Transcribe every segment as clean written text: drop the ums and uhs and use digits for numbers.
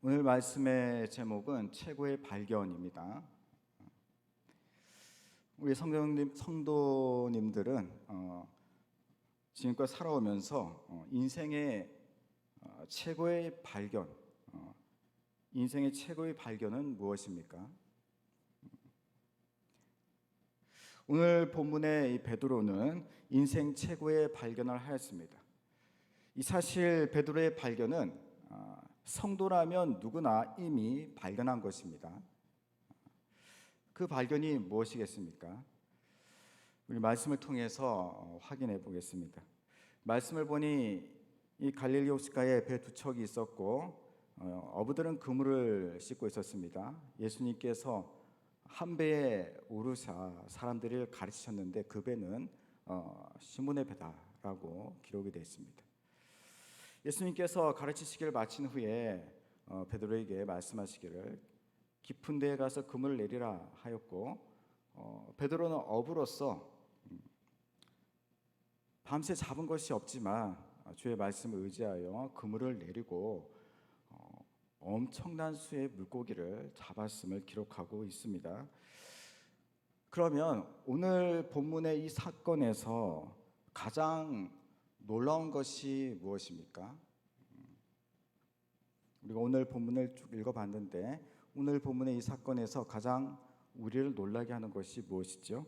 오늘 말씀의 제목은 최고의 발견입니다. 우리 성도님들은 지금껏 살아오면서 인생의 최고의 발견, 인생의 최고의 발견은 무엇입니까? 오늘 본문의 이 베드로는 인생 최고의 발견을 하였습니다. 이 사실 베드로의 발견은 성도라면 누구나 이미 발견한 것입니다. 그 발견이 무엇이겠습니까? 우리 말씀을 통해서 확인해 보겠습니다. 말씀을 보니 이 갈릴리 호숫가에 배 두 척이 있었고 어부들은 그물을 씻고 있었습니다. 예수님께서 한 배에 오르사 사람들을 가르치셨는데 그 배는 시몬의 배다라고 기록이 되어 있습니다. 예수님께서 가르치시기를 마친 후에 베드로에게 말씀하시기를 깊은 데에 가서 그물을 내리라 하였고, 베드로는 어부로서 밤새 잡은 것이 없지만 주의 말씀을 의지하여 그물을 내리고 엄청난 수의 물고기를 잡았음을 기록하고 있습니다. 그러면 오늘 본문의 이 사건에서 가장 놀라운 것이 무엇입니까? 우리가 오늘 본문을 쭉 읽어봤는데 오늘 본문의 이 사건에서 가장 우리를 놀라게 하는 것이 무엇이죠?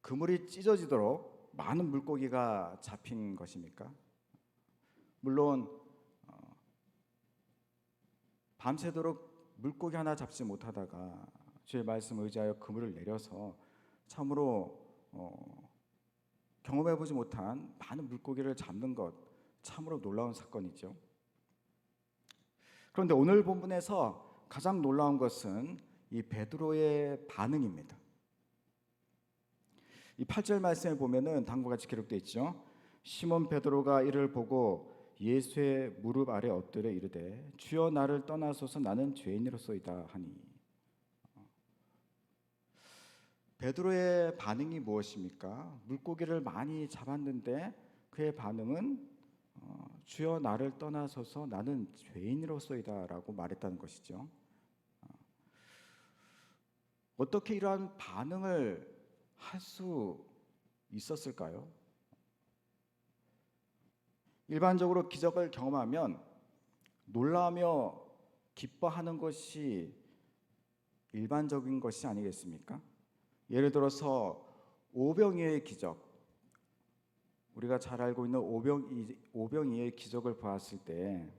그물이 찢어지도록 많은 물고기가 잡힌 것입니까? 물론 밤새도록 물고기 하나 잡지 못하다가 주의 말씀을 의지하여 그물을 내려서 참으로 경험해보지 못한 많은 물고기를 잡는 것, 참으로 놀라운 사건이죠. 그런데 오늘 본문에서 가장 놀라운 것은 이 베드로의 반응입니다. 이 8절 말씀에 보면은 다음과 같이 기록되어 있죠. 시몬 베드로가 이를 보고 예수의 무릎 아래 엎드려 이르되 주여 나를 떠나소서 나는 죄인이로소이다 하니. 베드로의 반응이 무엇입니까? 물고기를 많이 잡았는데 그의 반응은 주여 나를 떠나소서 나는 죄인으로서이다 라고 말했다는 것이죠. 어떻게 이러한 반응을 할 수 있었을까요? 일반적으로 기적을 경험하면 놀라며 기뻐하는 것이 일반적인 것이 아니겠습니까? 예를 들어서 오병이어의 기적, 우리가 잘 알고 있는 오병이어의 기적을 보았을 때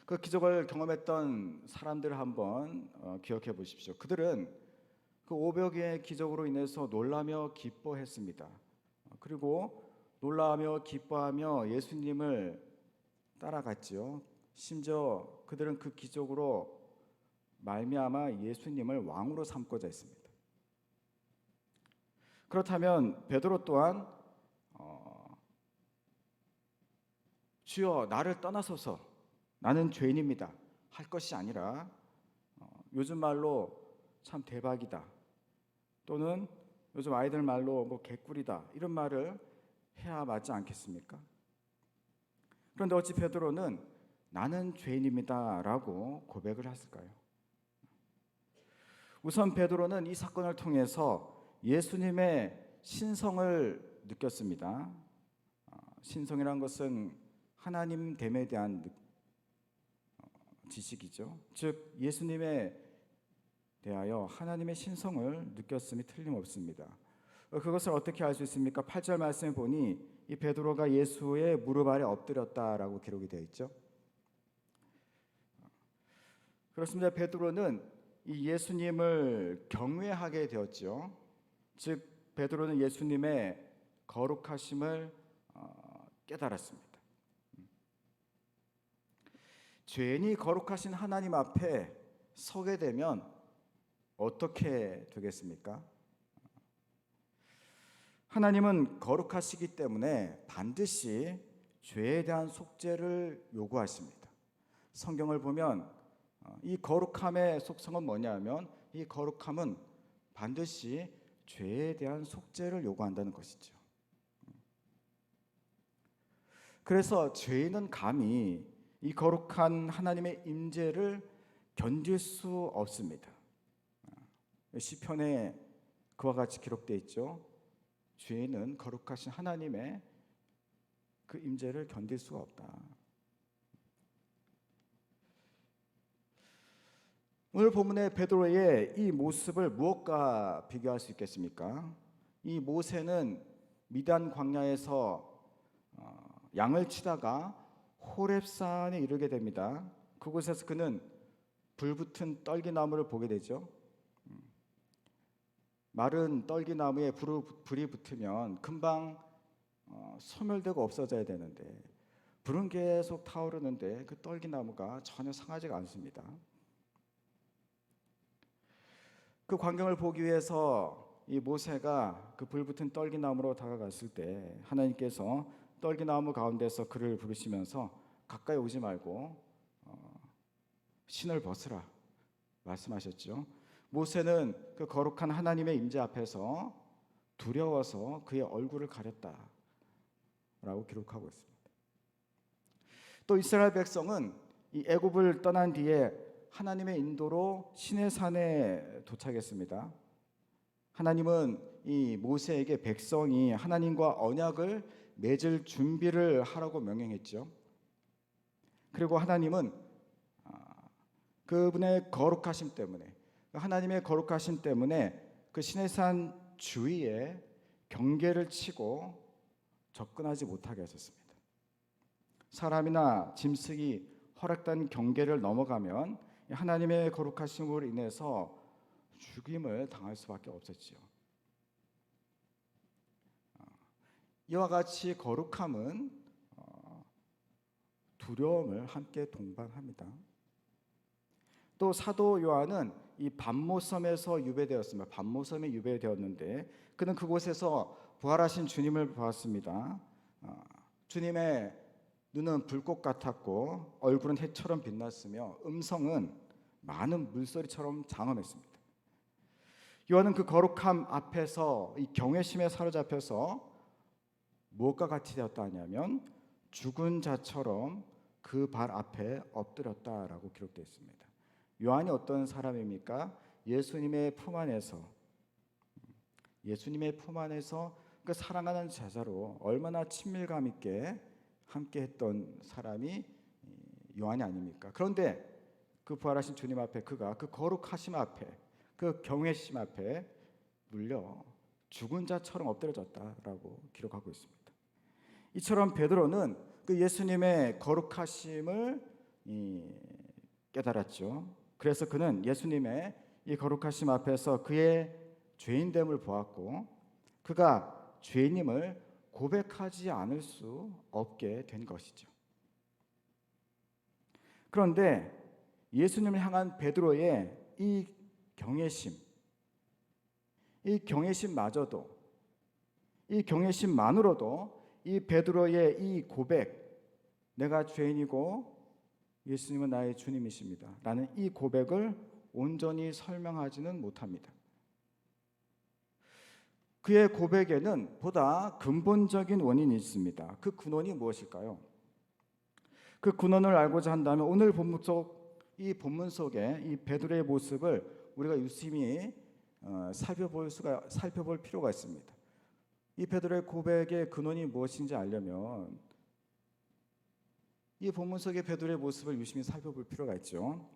그 기적을 경험했던 사람들을 한번 기억해 보십시오. 그들은 그 오병이어의 기적으로 인해서 놀라며 기뻐했습니다. 그리고 놀라며 기뻐하며 예수님을 따라갔지요. 심지어 그들은 그 기적으로 말미암아 예수님을 왕으로 삼고자 했습니다. 그렇다면 베드로 또한 주여 나를 떠나소서 나는 죄인입니다 할 것이 아니라 요즘 말로 참 대박이다 또는 요즘 아이들 말로 뭐 개꿀이다 이런 말을 해야 맞지 않겠습니까? 그런데 어찌 베드로는 나는 죄인입니다 라고 고백을 했을까요? 우선 베드로는 이 사건을 통해서 예수님의 신성을 느꼈습니다. 신성이란 것은 하나님 됨에 대한 지식이죠. 즉 예수님에 대하여 하나님의 신성을 느꼈음이 틀림없습니다. 그것을 어떻게 알 수 있습니까? 8절 말씀에 보니 이 베드로가 예수의 무릎 아래 엎드렸다라고 기록이 되어 있죠. 그렇습니다. 베드로는 이 예수님을 경외하게 되었죠. 즉 베드로는 예수님의 거룩하심을 깨달았습니다. 죄인이 거룩하신 하나님 앞에 서게 되면 어떻게 되겠습니까? 하나님은 거룩하시기 때문에 반드시 죄에 대한 속죄를 요구하십니다. 성경을 보면 이 거룩함의 속성은 뭐냐면 이 거룩함은 반드시 죄에 대한 속죄를 요구한다는 것이죠. 그래서 죄인은 감히 이 거룩한 하나님의 임재를 견딜 수 없습니다. 시편에 그와 같이 기록되어 있죠. 죄인은 거룩하신 하나님의 그 임재를 견딜 수가 없다. 오늘 본문의 베드로의 이 모습을 무엇과 비교할 수 있겠습니까? 이 모세는 미디안 광야에서 양을 치다가 호렙산에 이르게 됩니다. 그곳에서 그는 불붙은 떨기나무를 보게 되죠. 마른 떨기나무에 불이 붙으면 금방 소멸되고 없어져야 되는데 불은 계속 타오르는데 그 떨기나무가 전혀 상하지가 않습니다. 그 광경을 보기 위해서 이 모세가 그 불붙은 떨기나무로 다가갔을 때 하나님께서 떨기나무 가운데서 그를 부르시면서 가까이 오지 말고 신을 벗으라 말씀하셨죠. 모세는 그 거룩한 하나님의 임재 앞에서 두려워서 그의 얼굴을 가렸다라고 기록하고 있습니다. 또 이스라엘 백성은 이 애굽을 떠난 뒤에 하나님의 인도로 시내산에 도착했습니다. 하나님은 이 모세에게 백성이 하나님과 언약을 맺을 준비를 하라고 명령했죠. 그리고 하나님은 그분의 거룩하심 때문에, 하나님의 거룩하심 때문에 그 시내산 주위에 경계를 치고 접근하지 못하게 하셨습니다. 사람이나 짐승이 허락된 경계를 넘어가면 하나님의 거룩하심으로 인해서 죽임을 당할 수밖에 없었지요. 이와 같이 거룩함은 두려움을 함께 동반합니다. 또 사도 요한은 이 반모섬에서 유배되었습니다. 반모섬에 유배되었는데 그는 그곳에서 부활하신 주님을 보았습니다. 주님의 눈은 불꽃 같았고 얼굴은 해처럼 빛났으며 음성은 많은 물소리처럼 장엄했습니다. 요한은 그 거룩함 앞에서 이 경외심에 사로잡혀서 무엇과 같이 되었다 하냐면 죽은 자처럼 그 발 앞에 엎드렸다라고 기록되어 있습니다. 요한이 어떤 사람입니까? 예수님의 품 안에서 그 사랑하는 제자로 얼마나 친밀감 있게 함께했던 사람이 요한이 아닙니까? 그런데 그 부활하신 주님 앞에 그가 그 거룩하심 앞에 그 경외심 앞에 눌려 죽은 자처럼 엎드려졌다라고 기록하고 있습니다. 이처럼 베드로는 그 예수님의 거룩하심을 깨달았죠. 그래서 그는 예수님의 이 거룩하심 앞에서 그의 죄인됨을 보았고 그가 죄인임을 고백하지 않을 수 없게 된 것이죠. 그런데 예수님을 향한 베드로의 이 경외심만으로도 이 베드로의 이 고백, 내가 죄인이고 예수님은 나의 주님이십니다 라는 이 고백을 온전히 설명하지는 못합니다. 그의 고백에는 보다 근본적인 원인이 있습니다. 그 근원이 무엇일까요? 그 근원을 알고자 한다면 오늘 이 본문 속에 이 베드로의 모습을 우리가 유심히 살펴볼 필요가 있습니다. 이 베드로의 고백의 근원이 무엇인지 알려면 이 본문 속의 베드로의 모습을 유심히 살펴볼 필요가 있죠.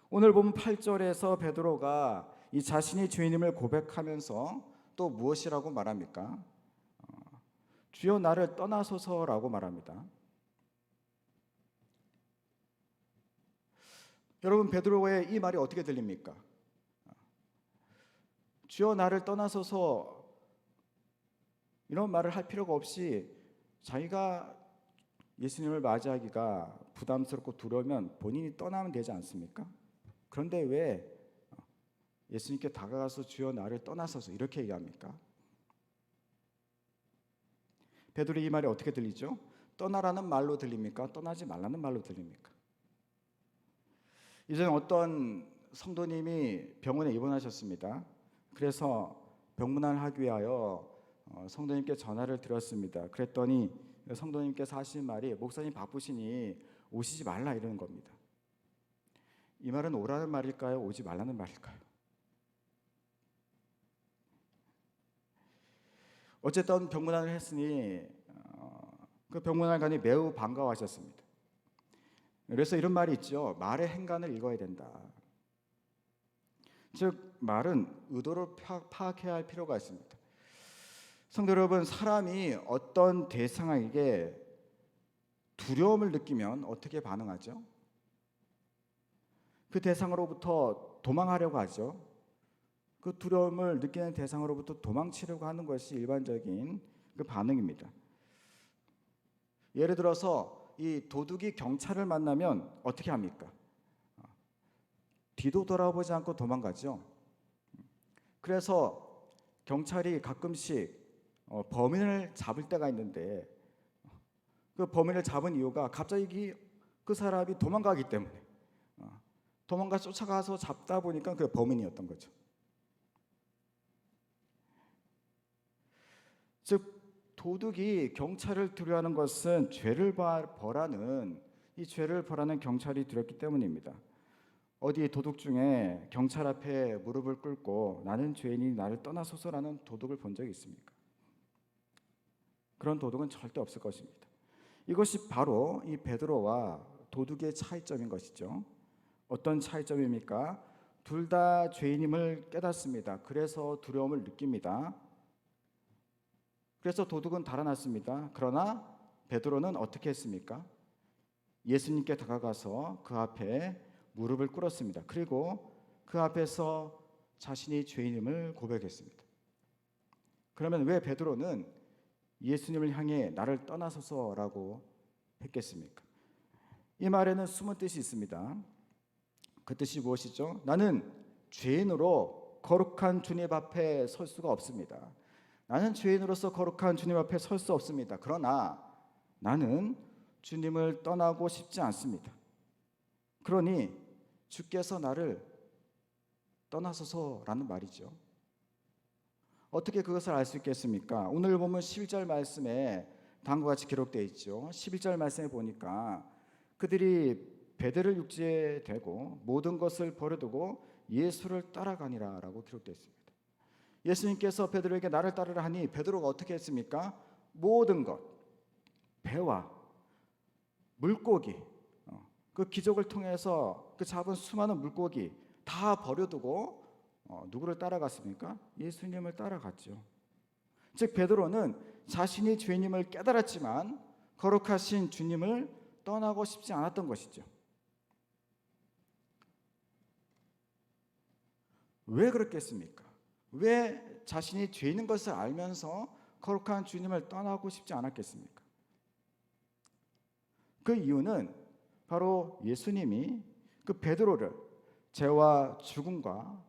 오늘 본문 8절에서 베드로가 이 자신이 죄인임을 고백하면서 또 무엇이라고 말합니까? 주여 나를 떠나소서라고 말합니다. 여러분, 베드로의 이 말이 어떻게 들립니까? 주여 나를 떠나소서 이런 말을 할 필요가 없이 자기가 예수님을 맞이하기가 부담스럽고 두려우면 본인이 떠나면 되지 않습니까? 그런데 왜 예수님께 다가가서 주여 나를 떠나소서 이렇게 얘기합니까? 베드로의 이 말이 어떻게 들리죠? 떠나라는 말로 들립니까? 떠나지 말라는 말로 들립니까? 이전에 어떤 성도님이 병원에 입원하셨습니다. 그래서 병문안을 하기 위하여 성도님께 전화를 드렸습니다. 그랬더니 성도님께서 하신 말이 목사님 바쁘시니 오시지 말라 이러는 겁니다. 이 말은 오라는 말일까요? 오지 말라는 말일까요? 어쨌든 병문안을 했으니 그 병문안관이 매우 반가워하셨습니다. 그래서 이런 말이 있죠. 말의 행간을 읽어야 된다. 즉 말은 의도를 파악해야 할 필요가 있습니다. 성도 여러분, 사람이 어떤 대상에게 두려움을 느끼면 어떻게 반응하죠? 그 대상으로부터 도망하려고 하죠. 그 두려움을 느끼는 대상으로부터 도망치려고 하는 것이 일반적인 그 반응입니다. 예를 들어서 이 도둑이 경찰을 만나면 어떻게 합니까? 뒤도 돌아보지 않고 도망가죠. 그래서 경찰이 가끔씩 범인을 잡을 때가 있는데 그 범인을 잡은 이유가 갑자기 그 사람이 도망가기 때문에 도망가 쫓아가서 잡다 보니까 그 범인이었던 거죠. 즉 도둑이 경찰을 두려워하는 것은 죄를 벌하는 경찰이 두렵기 때문입니다. 어디 도둑 중에 경찰 앞에 무릎을 꿇고 나는 죄인이 나를 떠나소서라는 도둑을 본 적이 있습니까? 그런 도둑은 절대 없을 것입니다. 이것이 바로 이 베드로와 도둑의 차이점인 것이죠. 어떤 차이점입니까? 둘 다 죄인임을 깨닫습니다. 그래서 두려움을 느낍니다. 그래서 도둑은 달아났습니다. 그러나 베드로는 어떻게 했습니까? 예수님께 다가가서 그 앞에 무릎을 꿇었습니다. 그리고 그 앞에서 자신이 죄인임을 고백했습니다. 그러면 왜 베드로는 예수님을 향해 나를 떠나소서라고 했겠습니까? 이 말에는 숨은 뜻이 있습니다. 그 뜻이 무엇이죠? 나는 죄인으로 거룩한 주님 앞에 설 수가 없습니다. 나는 죄인으로서 거룩한 주님 앞에 설 수 없습니다. 그러나 나는 주님을 떠나고 싶지 않습니다. 그러니 주께서 나를 떠나소서라는 말이죠. 어떻게 그것을 알 수 있겠습니까? 오늘 보면 11절 말씀에 다음과 같이 기록되어 있죠. 11절 말씀에 보니까 그들이 베드로를 육지에 대고 모든 것을 버려두고 예수를 따라가니라라고 기록되어 있습니다. 예수님께서 베드로에게 나를 따르라 하니 베드로가 어떻게 했습니까? 모든 것, 배와 물고기, 그 기적을 통해서 그 잡은 수많은 물고기 다 버려두고 누구를 따라갔습니까? 예수님을 따라갔죠. 즉 베드로는 자신이 죄인임을 깨달았지만 거룩하신 주님을 떠나고 싶지 않았던 것이죠. 왜 그렇겠습니까? 왜 자신이 죄인인 것을 알면서 거룩한 주님을 떠나고 싶지 않았겠습니까? 그 이유는 바로 예수님이 그 베드로를 죄와 죽음과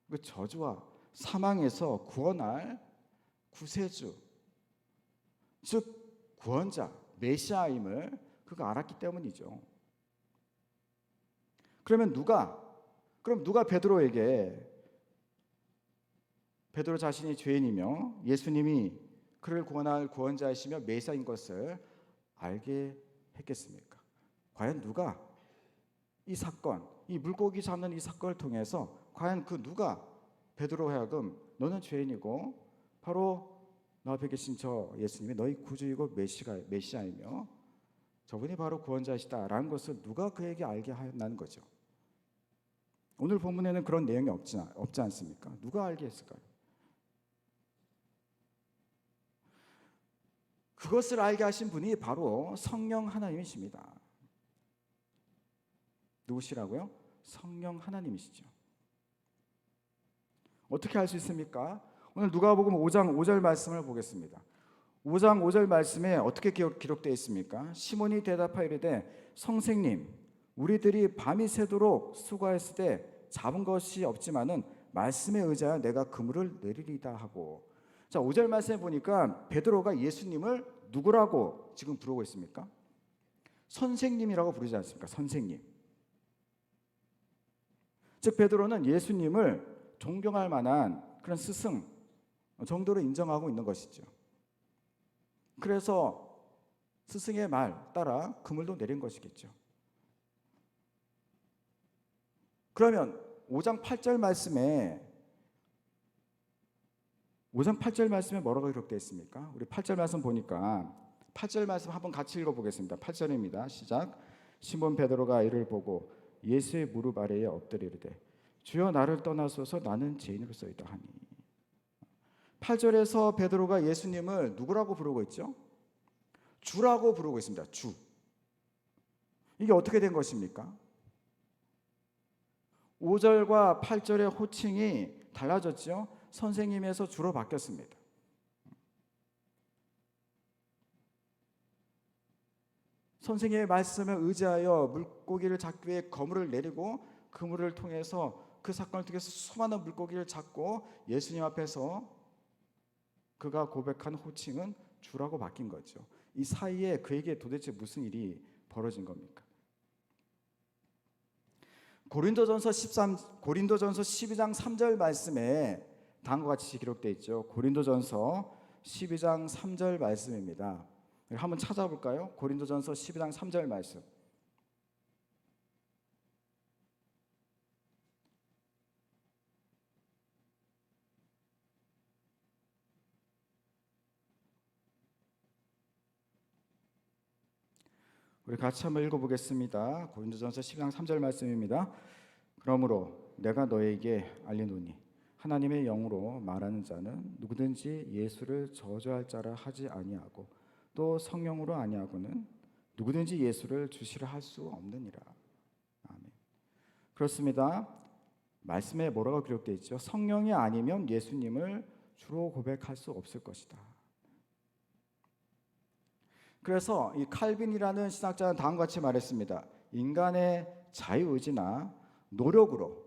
그 저주와 사망에서 구원할 구세주, 즉 구원자, 메시아임을 그가 알았기 때문이죠. 그럼 누가 베드로에게 베드로 자신이 죄인이며 예수님이 그를 구원할 구원자이시며 메시아인 것을 알게 했겠습니까? 과연 누가 이 사건, 이 물고기 잡는 이 사건을 통해서 과연 그 누가 베드로 하여금 너는 죄인이고 바로 너 앞에 계신 저 예수님이 너희 구주이고 메시아이며 저분이 바로 구원자이시다라는 것을 누가 그에게 알게 하였다는 거죠. 오늘 본문에는 그런 내용이 없지 않습니까? 누가 알게 했을까요? 그것을 알게 하신 분이 바로 성령 하나님이십니다. 누구시라고요? 성령 하나님이시죠. 어떻게 알 수 있습니까? 오늘 누가복음 5장 5절 말씀을 보겠습니다. 5장 5절 말씀에 어떻게 기록되어 있습니까? 시몬이 대답하여 이르되 선생님 우리들이 밤이 새도록 수고하였을 때 잡은 것이 없지만은 말씀에 의지하여 내가 그물을 내리리다 하고. 자, 5절 말씀에 보니까 베드로가 예수님을 누구라고 지금 부르고 있습니까? 선생님이라고 부르지 않습니까? 선생님. 즉 베드로는 예수님을 존경할 만한 그런 스승 정도로 인정하고 있는 것이죠. 그래서 스승의 말 따라 그물도 내린 것이겠죠. 그러면 5장 8절 말씀에 뭐라고 기록되어 있습니까? 우리 8절 말씀 보니까 8절 말씀 한번 같이 읽어보겠습니다. 8절입니다. 시작. 시몬 베드로가 이를 보고 예수의 무릎 아래에 엎드리르되 주여 나를 떠나소서 나는 죄인으로소이다 하니. 8절에서 베드로가 예수님을 누구라고 부르고 있죠? 주라고 부르고 있습니다. 주. 이게 어떻게 된 것입니까? 5절과 8절의 호칭이 달라졌죠. 선생님에서 주로 바뀌었습니다. 선생님의 말씀을 의지하여 물고기를 잡기 위해 거물을 내리고 그물을 통해서 그 사건을 통해서 수많은 물고기를 잡고 예수님 앞에서 그가 고백한 호칭은 주라고 바뀐 거죠. 이 사이에 그에게 도대체 무슨 일이 벌어진 겁니까? 고린도전서 12장 3절 말씀에 다음과 같이 기록되어 있죠. 고린도전서 12장 3절 말씀입니다. 한번 찾아볼까요? 고린도전서 12장 3절 말씀. 우리 같이 한번 읽어보겠습니다. 고린도전서 12장 3절 말씀입니다. 그러므로 내가 너에게 알리노니 하나님의 영으로 말하는 자는 누구든지 예수를 저주할 자라 하지 아니하고 또 성령으로 아니하고는 누구든지 예수를 주시라 할 수 없느니라. 아멘. 그렇습니다. 말씀에 뭐라고 기록되어 있죠? 성령이 아니면 예수님을 주로 고백할 수 없을 것이다. 그래서 이 칼빈이라는 신학자는 다음과 같이 말했습니다. 인간의 자유의지나 노력으로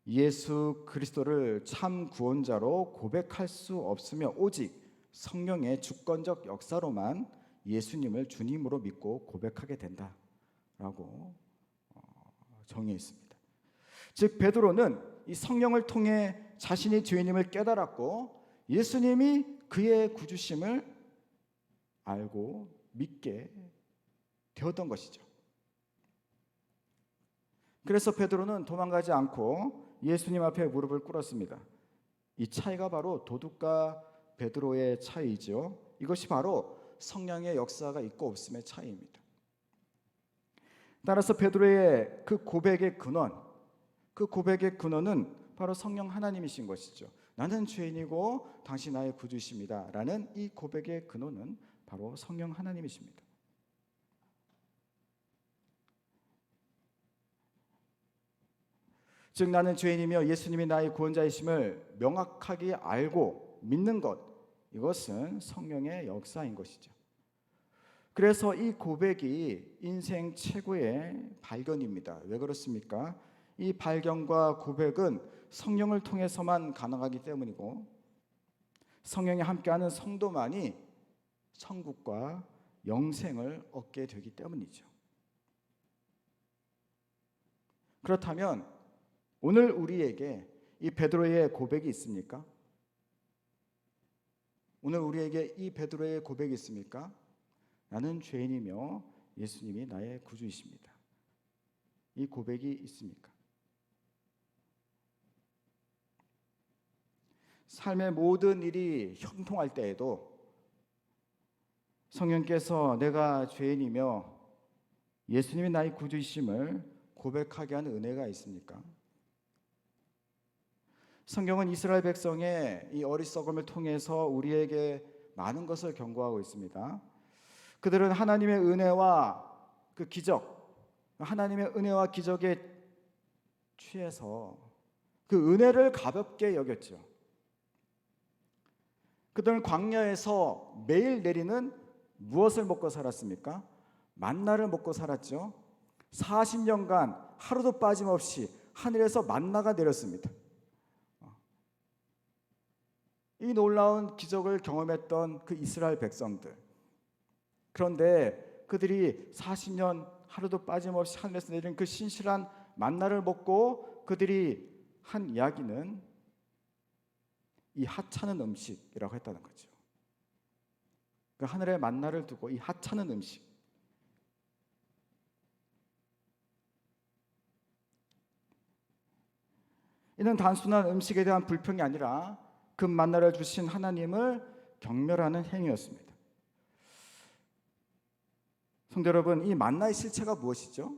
예수 그리스도를 참 구원자로 고백할 수 없으며 오직 성령의 주권적 역사로만 예수님을 주님으로 믿고 고백하게 된다라고 정의했습니다. 즉 베드로는 이 성령을 통해 자신이 죄인임을 깨달았고 예수님이 그의 구주심을 알고 믿게 되었던 것이죠. 그래서 베드로는 도망가지 않고 예수님 앞에 무릎을 꿇었습니다. 이 차이가 바로 도둑과 베드로의 차이죠. 이것이 바로 성령의 역사가 있고 없음의 차이입니다. 따라서 베드로의 그 고백의 근원은 바로 성령 하나님이신 것이죠. 나는 죄인이고 당신 나의 구주십니다 라는 이 고백의 근원은 바로 성령 하나님이십니다. 즉 나는 죄인이며 예수님이 나의 구원자이심을 명확하게 알고 믿는 것, 이것은 성령의 역사인 것이죠. 그래서 이 고백이 인생 최고의 발견입니다. 왜 그렇습니까? 이 발견과 고백은 성령을 통해서만 가능하기 때문이고 성령이 함께하는 성도만이 천국과 영생을 얻게 되기 때문이죠. 그렇다면 오늘 우리에게 이 베드로의 고백이 있습니까? 오늘 우리에게 이 베드로의 고백이 있습니까? 나는 죄인이며 예수님이 나의 구주이십니다. 이 고백이 있습니까? 삶의 모든 일이 형통할 때에도 성령께서 내가 죄인이며 예수님이 나의 구주이심을 고백하게 하는 은혜가 있습니까? 성경은 이스라엘 백성의 이 어리석음을 통해서 우리에게 많은 것을 경고하고 있습니다. 그들은 하나님의 은혜와 그 기적, 하나님의 은혜와 기적에 취해서 그 은혜를 가볍게 여겼죠. 그들은 광야에서 매일 내리는 무엇을 먹고 살았습니까? 만나를 먹고 살았죠. 40년간 하루도 빠짐없이 하늘에서 만나가 내렸습니다. 이 놀라운 기적을 경험했던 그 이스라엘 백성들. 그런데 그들이 40년 하루도 빠짐없이 하늘에서 내린 그 신실한 만나를 먹고 그들이 한 이야기는 이 하찮은 음식이라고 했다는 거죠. 그 하늘의 만나를 두고 이 하찮은 음식, 이는 단순한 음식에 대한 불평이 아니라 금 만나를 주신 하나님을 경멸하는 행위였습니다. 성도 여러분, 이 만나의 실체가 무엇이죠?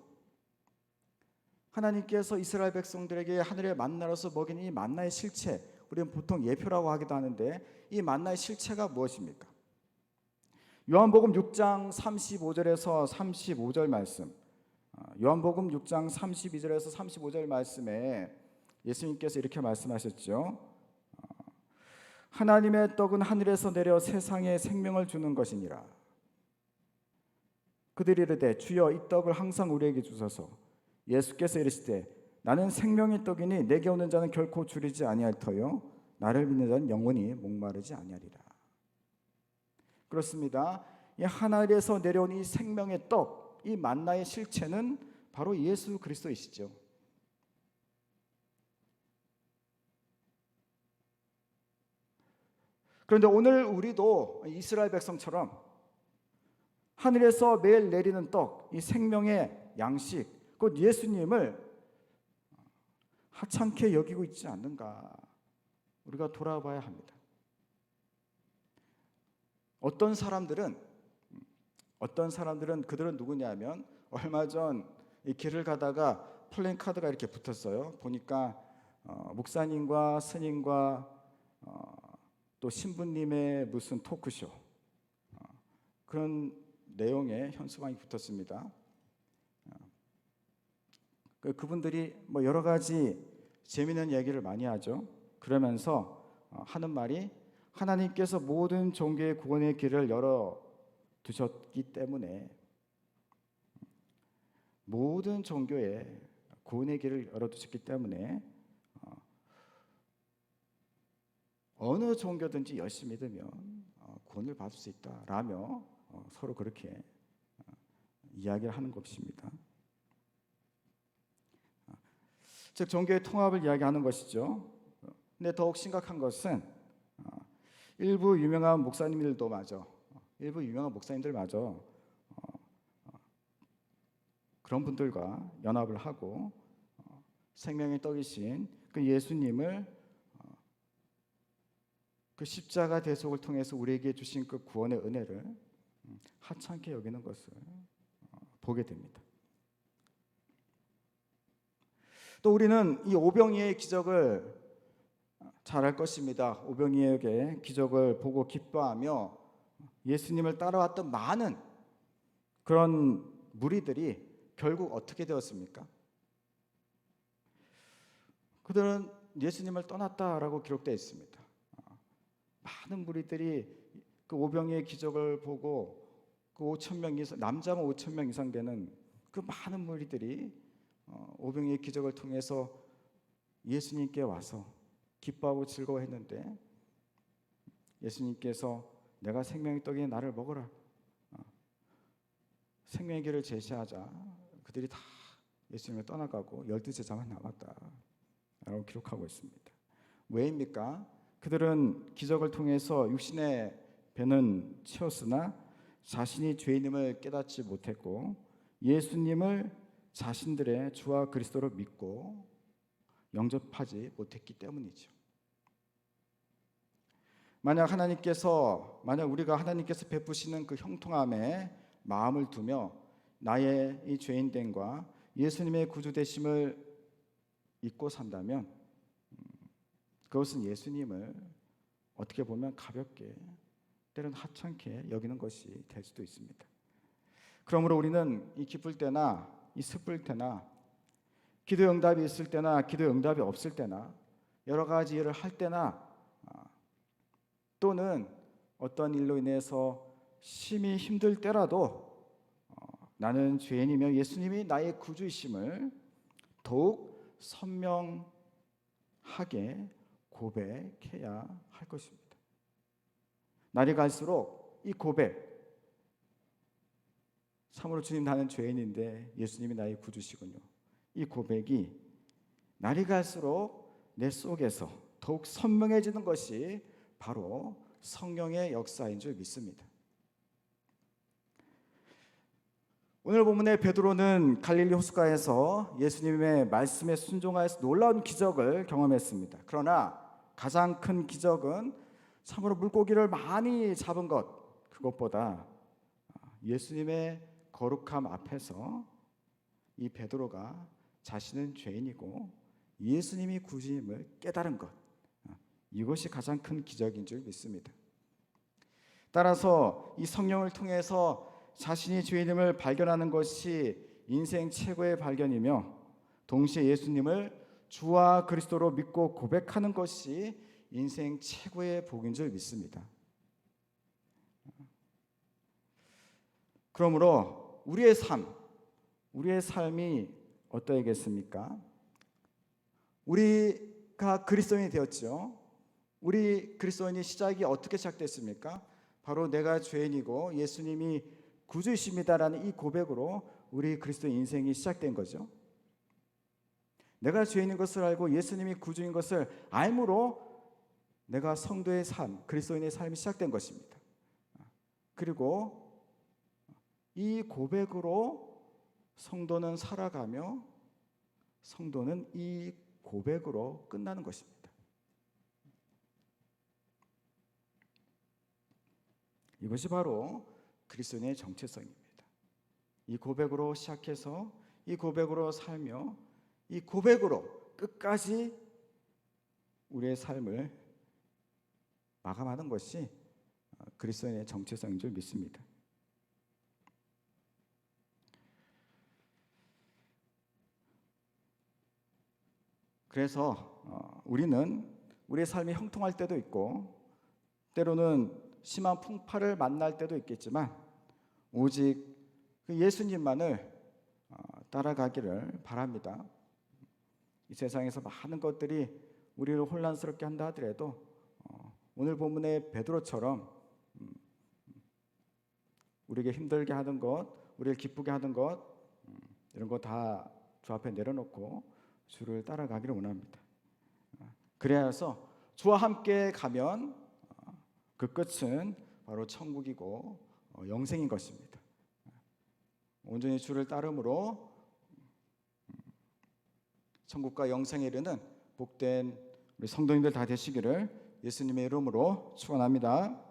하나님께서 이스라엘 백성들에게 하늘의 만나로서 먹인 이 만나의 실체, 우리는 보통 예표라고 하기도 하는데 이 만나의 실체가 무엇입니까? 요한복음 6장 35절에서 35절 말씀, 요한복음 6장 32절에서 35절 말씀에 예수님께서 이렇게 말씀하셨죠. 하나님의 떡은 하늘에서 내려 세상에 생명을 주는 것이니라. 그들이 이르되 주여 이 떡을 항상 우리에게 주소서. 예수께서 이르시되 나는 생명의 떡이니 내게 오는 자는 결코 줄이지 아니할 터요 나를 믿는 자는 영원히 목마르지 아니하리라. 그렇습니다. 이 하늘에서 내려온 이 생명의 떡, 이 만나의 실체는 바로 예수 그리스도이시죠. 그런데 오늘 우리도 이스라엘 백성처럼 하늘에서 매일 내리는 떡, 이 생명의 양식, 곧 예수님을 하찮게 여기고 있지 않는가, 우리가 돌아봐야 합니다. 어떤 사람들은 그들은 누구냐면 얼마 전 이 길을 가다가 플랜카드가 이렇게 붙었어요. 보니까 목사님과 스님과 또 신부님의 무슨 토크쇼, 그런 내용의 현수막이 붙었습니다. 그분들이 뭐 여러 가지 재미있는 얘기를 많이 하죠. 그러면서 하는 말이 하나님께서 모든 종교의 구원의 길을 열어 두셨기 때문에, 모든 종교의 구원의 길을 열어 두셨기 때문에 어느 종교든지 열심히 믿으면 구원을 받을 수 있다라며 서로 그렇게 이야기를 하는 것입니다. 즉 종교의 통합을 이야기하는 것이죠. 근데 더욱 심각한 것은 일부 유명한 목사님들마저 그런 분들과 연합을 하고 생명의 떡이신 그 예수님을 그 십자가 대속을 통해서 우리에게 주신 그 구원의 은혜를 하찮게 여기는 것을 보게 됩니다. 또 우리는 이 오병이의 기적을 잘 알 것입니다. 오병이의 기적을 보고 기뻐하며 예수님을 따라왔던 많은 그런 무리들이 결국 어떻게 되었습니까? 그들은 예수님을 떠났다라고 기록되어 있습니다. 많은 무리들이 그 오병이의 기적을 보고 그 5,000명 이상, 남자만 5,000명 이상 되는 그 많은 무리들이 오병이의 기적을 통해서 예수님께 와서 기뻐하고 즐거워했는데 예수님께서 내가 생명의 떡이 나를 먹어라, 생명의 길을 제시하자 그들이 다 예수님을 떠나가고 12제자만 남았다라고 기록하고 있습니다. 왜입니까? 그들은 기적을 통해서 육신의 배는 채웠으나 자신이 죄인임을 깨닫지 못했고 예수님을 자신들의 주와 그리스도로 믿고 영접하지 못했기 때문이죠. 만약 우리가 하나님께서 베푸시는 그 형통함에 마음을 두며 나의 이 죄인됨과 예수님의 구주되심을 잊고 산다면 그것은 예수님을 어떻게 보면 가볍게, 때로는 하찮게 여기는 것이 될 수도 있습니다. 그러므로 우리는 이 기쁠 때나 이 슬플 때나 기도 응답이 있을 때나 기도 응답이 없을 때나 여러 가지 일을 할 때나 또는 어떤 일로 인해서 심히 힘들 때라도 나는 죄인이며 예수님이 나의 구주이심을 더욱 선명하게 고백해야 할 것입니다. 날이 갈수록 이 고백, 참으로 주님 나는 죄인인데 예수님이 나의 구주시군요, 이 고백이 날이 갈수록 내 속에서 더욱 선명해지는 것이 바로 성령의 역사인 줄 믿습니다. 오늘 본문의 베드로는 갈릴리 호숫가에서 예수님의 말씀에 순종하여서 놀라운 기적을 경험했습니다. 그러나 가장 큰 기적은 참으로 물고기를 많이 잡은 것, 그것보다 예수님의 거룩함 앞에서 이 베드로가 자신은 죄인이고 예수님이 구주임을 깨달은 것, 이것이 가장 큰 기적인 줄 믿습니다. 따라서 이 성령을 통해서 자신이 죄인임을 발견하는 것이 인생 최고의 발견이며, 동시에 예수님을 주와 그리스도로 믿고 고백하는 것이 인생 최고의 복인 줄 믿습니다. 그러므로 우리의 삶이 어떠하겠습니까? 우리가 그리스도인이 되었죠. 우리 그리스도인의 시작이 어떻게 시작됐습니까? 바로 내가 죄인이고 예수님이 구주이십니다라는 이 고백으로 우리 그리스도의 인생이 시작된 거죠. 내가 죄인인 것을 알고 예수님이 구주인 것을 알므로 내가 성도의 삶, 그리스도인의 삶이 시작된 것입니다. 그리고 이 고백으로 성도는 살아가며 성도는 이 고백으로 끝나는 것입니다. 이것이 바로 그리스도인의 정체성입니다. 이 고백으로 시작해서 이 고백으로 살며 이 고백으로 끝까지 우리의 삶을 마감하는 것이 그리스도인의 정체성인 줄 믿습니다. 그래서 우리는 우리의 삶이 형통할 때도 있고 때로는 심한 풍파를 만날 때도 있겠지만 오직 그 예수님만을 따라가기를 바랍니다. 이 세상에서 많은 것들이 우리를 혼란스럽게 한다 하더라도 오늘 본문의 베드로처럼 우리에게 힘들게 하는 것, 우리를 기쁘게 하는 것, 이런 거 다 주 앞에 내려놓고 주를 따라가기를 원합니다. 그래야 해서 주와 함께 가면 그 끝은 바로 천국이고 영생인 것입니다. 온전히 주를 따름으로 천국과 영생에 이르는 복된 우리 성도님들 다 되시기를 예수님의 이름으로 축원합니다.